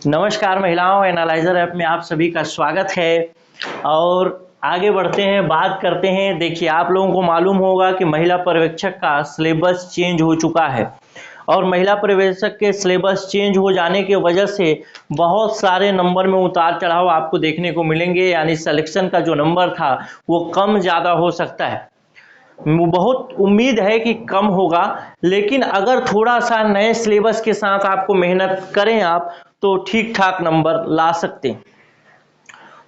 नमस्कार महिलाओं, analyser app में आप सभी का स्वागत है। और आगे बढ़ते हैं, बात करते हैं। देखिए, आप लोगों को मालूम होगा कि महिला पर्यवेक्षक का सिलेबस चेंज हो चुका है और महिला पर्यवेक्षक के सिलेबस चेंज हो जाने की वजह से बहुत सारे नंबर में उतार चढ़ाव आपको देखने को मिलेंगे। यानी सिलेक्शन का जो नंबर था वो कम ज़्यादा हो सकता है। बहुत उम्मीद है कि कम होगा, लेकिन अगर थोड़ा सा नए सिलेबस के साथ आपको मेहनत करें आप तो ठीक ठाक नंबर ला सकते हैं।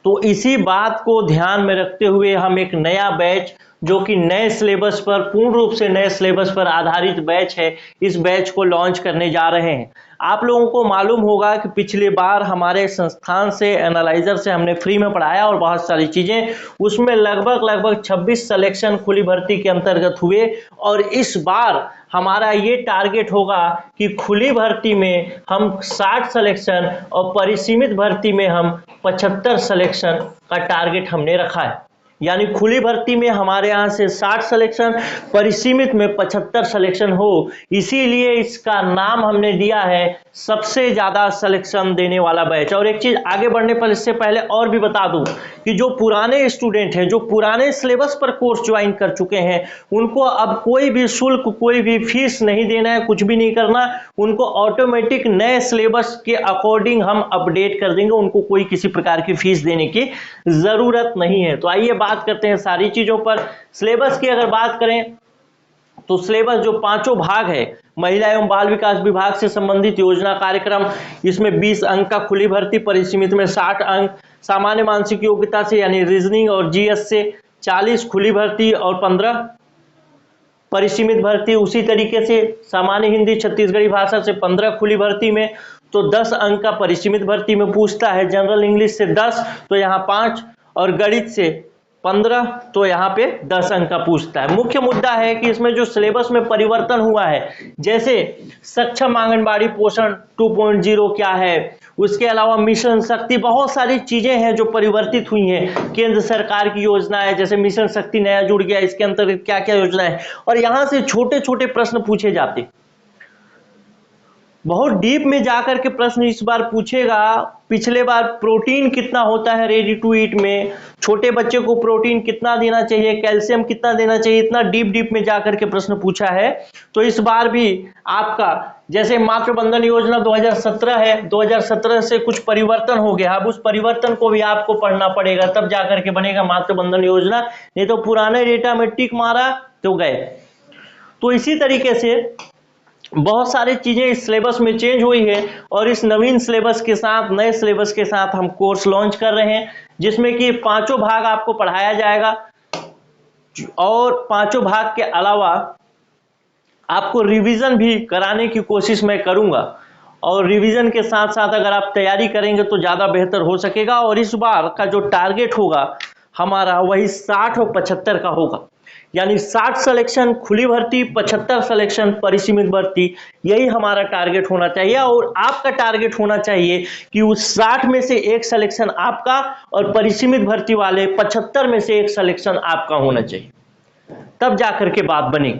तो इसी बात को ध्यान में रखते हुए हम एक नया बैच, जो कि नए सिलेबस पर, पूर्ण रूप से नए सिलेबस पर आधारित बैच है, इस बैच को लॉन्च करने जा रहे हैं। आप लोगों को मालूम होगा कि पिछली बार हमारे संस्थान से, एनालाइजर से, हमने फ्री में पढ़ाया और बहुत सारी चीज़ें, उसमें लगभग 26 सिलेक्शन खुली भर्ती के अंतर्गत हुए। और इस बार हमारा ये टारगेट होगा कि खुली भर्ती में हम 60 सिलेक्शन और परिसीमित भर्ती में हम 75 सिलेक्शन का टारगेट हमने रखा है। यानी खुली भर्ती में हमारे यहाँ से 60 सिलेक्शन, परिसीमित में 75 सिलेक्शन हो। इसीलिए इसका नाम हमने दिया है सबसे ज़्यादा सिलेक्शन देने वाला बैच। और एक चीज़ आगे बढ़ने पर इससे पहले और भी बता दूं कि जो पुराने स्टूडेंट हैं, जो पुराने सिलेबस पर कोर्स ज्वाइन कर चुके हैं, उनको अब कोई भी शुल्क, कोई भी फीस नहीं देना है, कुछ भी नहीं करना। उनको ऑटोमेटिक नए सिलेबस के अकॉर्डिंग हम अपडेट कर देंगे, उनको कोई किसी प्रकार की फीस देने की ज़रूरत नहीं है। तो आइए बात करते हैं सारी चीज़ों पर। सिलेबस की अगर बात करें तो सिलेबस जो पांचों भाग है, महिला एवं बाल विकास विभाग से संबंधित योजना कार्यक्रम, इसमें 20 अंक का खुली भर्ती, परिसीमित में 60 अंक, सामान्य मानसिक योग्यता से यानी रीजनिंग और जीएस से 40 खुली भर्ती और 15 परिसीमित भर्ती। उसी तरीके से सामान्य हिंदी छत्तीसगढ़ी भाषा से 15 खुली भर्ती में, तो 10 अंक का परिसीमित भर्ती में पूछता है। जनरल इंग्लिश से 10 तो यहाँ 5, और गणित से 15 तो यहाँ पे 10 अंक का पूछता है। मुख्य मुद्दा है कि इसमें जो सिलेबस में परिवर्तन हुआ है, जैसे सक्षम आंगनबाड़ी पोषण 2.0 क्या है, उसके अलावा मिशन शक्ति, बहुत सारी चीजें हैं जो परिवर्तित हुई हैं। केंद्र सरकार की योजना है, जैसे मिशन शक्ति नया जुड़ गया, इसके अंतर्गत क्या क्या योजना है, और यहाँ से छोटे छोटे प्रश्न पूछे जाते। बहुत डीप में जाकर के प्रश्न इस बार पूछेगा। पिछले बार प्रोटीन कितना होता है रेडी टू ईट में, छोटे बच्चे को प्रोटीन कितना देना चाहिए, कैल्शियम कितना देना चाहिए, इतना डीप में जाकर के प्रश्न पूछा है। तो इस बार भी आपका, जैसे मातृ बंधन योजना 2017 है, 2017 से कुछ परिवर्तन हो गया। अब उस परिवर्तन को भी आपको पढ़ना पड़ेगा, तब जाकर के बनेगा मातृ बंधन योजना, नहीं तो पुराने डेटा में टिक मारा तो गए। तो इसी तरीके से बहुत सारी चीजें इस सिलेबस में चेंज हुई है, और इस नवीन सिलेबस के साथ, नए सिलेबस के साथ हम कोर्स लॉन्च कर रहे हैं, जिसमें कि पांचों भाग आपको पढ़ाया जाएगा। और पांचों भाग के अलावा आपको रिवीजन भी कराने की कोशिश मैं करूंगा, और रिवीजन के साथ साथ अगर आप तैयारी करेंगे तो ज़्यादा बेहतर हो सकेगा। और इस बार का जो टारगेट होगा हमारा, वही 60 और 75 का होगा। यानी 60 सिलेक्शन खुली भर्ती, 75 सिलेक्शन परिसीमित भर्ती, यही हमारा टारगेट होना चाहिए। और आपका टारगेट होना चाहिए कि उस 60 में से एक सिलेक्शन आपका, और परिसीमित भर्ती वाले 75 में से एक सिलेक्शन आपका होना चाहिए, तब जाकर के बात बनेगी।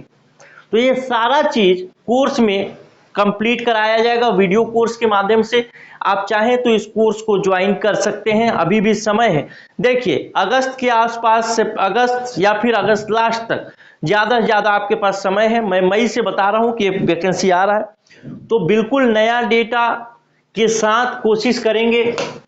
तो ये सारा चीज कोर्स में कंप्लीट कराया जाएगा वीडियो कोर्स के माध्यम से। आप चाहें तो इस कोर्स को ज्वाइन कर सकते हैं, अभी भी समय है। देखिए, अगस्त के आसपास से, अगस्त या फिर अगस्त लास्ट तक ज़्यादा से ज़्यादा आपके पास समय है। मैं मई से बता रहा हूं कि एक वैकेंसी आ रहा है, तो बिल्कुल नया डेटा के साथ कोशिश करेंगे।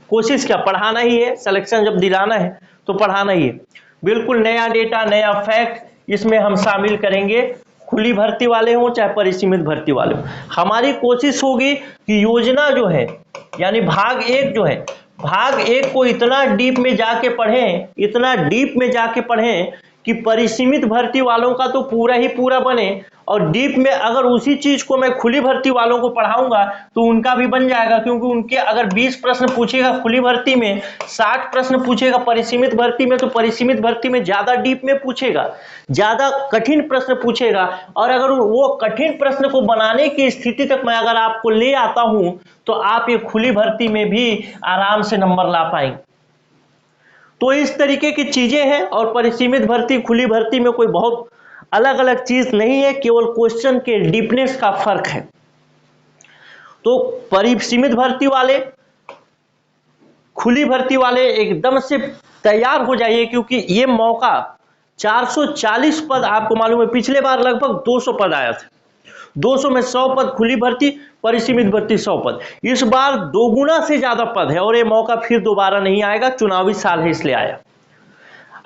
कोशिश क्या, पढ़ाना ही है। सिलेक्शन जब दिलाना है तो पढ़ाना ही है। बिल्कुल नया डेटा, नया फैक्ट इसमें हम शामिल करेंगे, खुली भर्ती वाले हों चाहे परिसीमित भर्ती वाले हों। हमारी कोशिश होगी कि योजना जो है, यानी भाग 1 जो है, भाग 1 को इतना डीप में जाके पढ़ें, इतना डीप में जाके पढ़ें कि परिसीमित भर्ती वालों का तो पूरा ही पूरा बने, और डीप में अगर उसी चीज को मैं खुली भर्ती वालों को पढ़ाऊंगा तो उनका भी बन जाएगा। क्योंकि उनके अगर 20 प्रश्न पूछेगा खुली भर्ती में, 60 प्रश्न पूछेगा परिसीमित भर्ती में, तो परिसीमित भर्ती में ज्यादा डीप में पूछेगा, ज्यादा कठिन प्रश्न पूछेगा। और अगर वो कठिन प्रश्न को बनाने की स्थिति तक मैं अगर आपको ले आता हूं, तो आप ये खुली भर्ती में भी आराम से नंबर ला पाएंगे। तो इस तरीके की चीजें हैं, और परिसीमित भर्ती, खुली भर्ती में कोई बहुत अलग अलग चीज नहीं है, केवल क्वेश्चन के डीपनेस का फर्क है। तो परिसीमित भर्ती वाले खुली भर्ती वाले एकदम से तैयार हो जाइए, क्योंकि ये मौका 440 पद, आपको मालूम है पिछले बार लगभग 200 पद आया था, 200 में 100 पद खुली भर्ती, परिसीमित भर्ती 100 पद। इस बार दोगुना से ज्यादा पद है और ये मौका फिर दोबारा नहीं आएगा, चुनावी साल है इसलिए आया।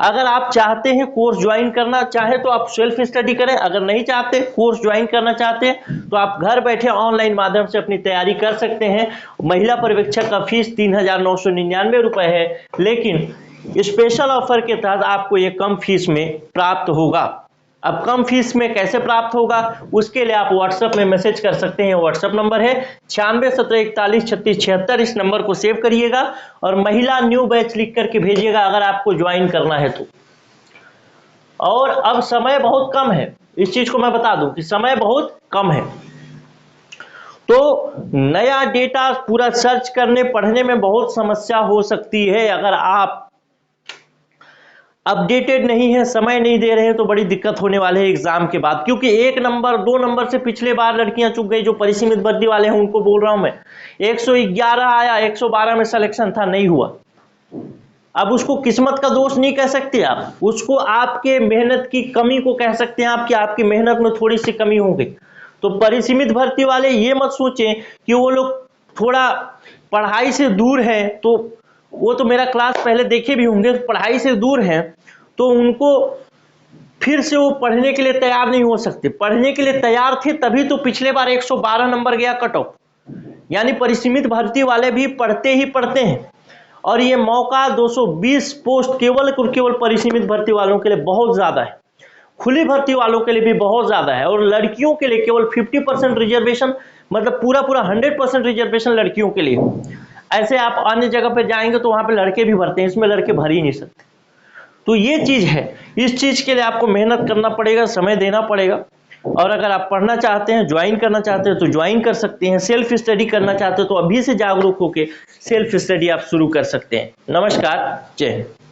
अगर आप चाहते हैं कोर्स ज्वाइन करना चाहे तो आप सेल्फ स्टडी करें, अगर नहीं चाहते कोर्स ज्वाइन करना चाहते हैं तो आप घर बैठे ऑनलाइन माध्यम से अपनी तैयारी कर सकते हैं। महिला पर्यवेक्षक का फीस 3,999 रुपए है, लेकिन स्पेशल ऑफर के तहत आपको ये कम फीस में प्राप्त होगा। अब कम फीस में कैसे प्राप्त होगा, उसके लिए आप व्हाट्सएप में मैसेज कर सकते हैं। व्हाट्सएप नंबर है 9617413676, इस नंबर को सेव करिएगा और महिला न्यू बैच लिख करके भेजिएगा अगर आपको ज्वाइन करना है तो। और अब समय बहुत कम है, इस चीज को मैं बता दूं कि समय बहुत कम है, तो नया डेटा पूरा सर्च करने पढ़ने में बहुत समस्या हो सकती है। अगर आप अपडेटेड नहीं है, समय नहीं दे रहे हैं, तो बड़ी दिक्कत होने वाले है एग्जाम के बाद, क्योंकि 1 नंबर 2 नंबर से पिछले बार लड़कियां चूक गई। जो परिसीमित भर्ती वाले हैं उनको बोल रहा हूं मैं, 111 आया, 112 में सिलेक्शन था, नहीं हुआ। अब उसको किस्मत का दोष नहीं कह सकते आप, उसको आपके मेहनत की कमी को कह सकते हैं आप, कि आपकी मेहनत में थोड़ी सी कमी हो गई। तो परिसीमित भर्ती वाले ये मत सोचें कि वो लोग थोड़ा पढ़ाई से दूर है, तो वो तो मेरा क्लास पहले देखे भी होंगे, पढ़ाई से दूर हैं तो उनको फिर से वो पढ़ने के लिए तैयार नहीं हो सकते। पढ़ने के लिए तैयार थे तभी तो पिछले बार 112 नंबर गया कट ऑफ। यानी परिसीमित भर्ती वाले भी पढ़ते ही पढ़ते हैं, और ये मौका 220 पोस्ट केवल परिसीमित भर्ती वालों के लिए बहुत ज्यादा है, खुली भर्ती वालों के लिए भी बहुत ज्यादा है, और लड़कियों के लिए केवल 50% रिजर्वेशन, मतलब पूरा 100% रिजर्वेशन लड़कियों के लिए। ऐसे आप अन्य जगह पे जाएंगे तो वहां पे लड़के भी भरते हैं, इसमें लड़के भर ही नहीं सकते। तो ये चीज है, इस चीज के लिए आपको मेहनत करना पड़ेगा, समय देना पड़ेगा। और अगर आप पढ़ना चाहते हैं, ज्वाइन करना चाहते हैं तो ज्वाइन कर सकते हैं। सेल्फ स्टडी करना चाहते हो तो अभी से जागरूक होकर सेल्फ स्टडी आप शुरू कर सकते हैं। नमस्कार, जय हिंद।